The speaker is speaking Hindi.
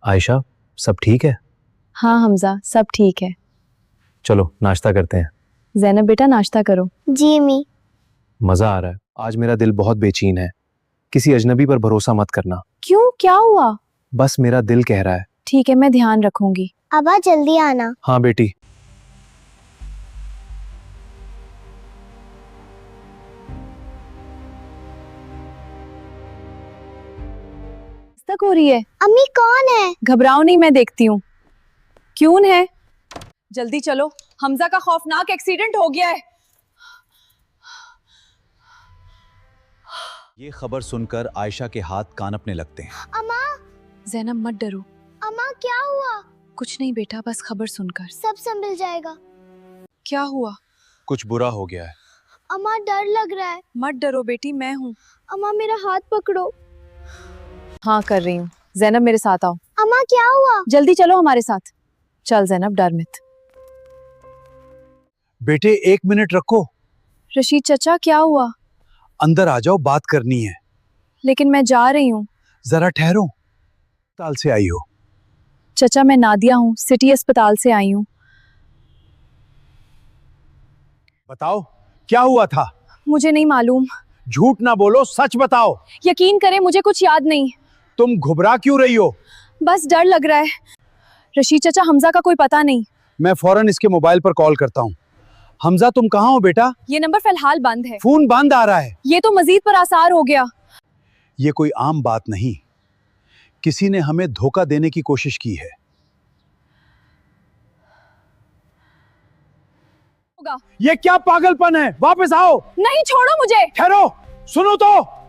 आयशा, सब ठीक है? हाँ हमजा, सब ठीक है। चलो नाश्ता करते हैं। ज़ैनब बेटा नाश्ता करो। जी अम्मी। मजा आ रहा है। आज मेरा दिल बहुत बेचैन है। किसी अजनबी पर भरोसा मत करना। क्यों, क्या हुआ? बस मेरा दिल कह रहा है। ठीक है, मैं ध्यान रखूंगी। अब्बा जल्दी आना। हाँ बेटी। तक हो रही है। अम्मी कौन है? घबराओ नहीं, मैं देखती हूँ। क्यों है? जल्दी चलो, हमजा का खौफनाक एक्सीडेंट हो गया है। ये खबर सुनकर आयशा के हाथ कांपने लगते हैं। अम्मा। ज़ैनब मत डरो। अम्मा क्या हुआ? कुछ नहीं बेटा, बस खबर सुनकर। सब संभल जाएगा। क्या हुआ? कुछ बुरा हो गया है। अम्मा डर लग रहा है। मत डरो बेटी, मैं हूँ। अम्मा मेरा हाथ पकड़ो। हाँ कर रही हूँ। ज़ैनब मेरे साथ आओ। अम्मा क्या हुआ? जल्दी चलो हमारे साथ। चल ज़ैनब, डर मत। बेटे 1 मिनट रखो। रशीद चचा क्या हुआ? अंदर आ जाओ, बात करनी है। लेकिन मैं जा रही हूँ। जरा ठहरो। अस्पताल से आई हो? चचा मैं नादिया हूँ, सिटी अस्पताल से आई हूँ। बताओ क्या हुआ था? मुझे नहीं मालूम। झूठ ना बोलो, सच बताओ। यकीन करें मुझे कुछ याद नहीं। तुम घबरा क्यों रही हो? बस डर लग रहा है। रशीद चचा हमजा का कोई पता नहीं। मैं फौरन इसके मोबाइल पर कॉल करता हूँ। हमजा तुम कहाँ हो बेटा? ये नंबर फिलहाल बंद है। फोन बंद आ रहा है। ये तो मजीद पर आसार हो गया। ये कोई आम बात नहीं, किसी ने हमें धोखा देने की कोशिश की है। होगा। ये क्या पागलपन है? वापस आओ। नहीं, छोड़ो मुझे। ठहरो, सुनो तो।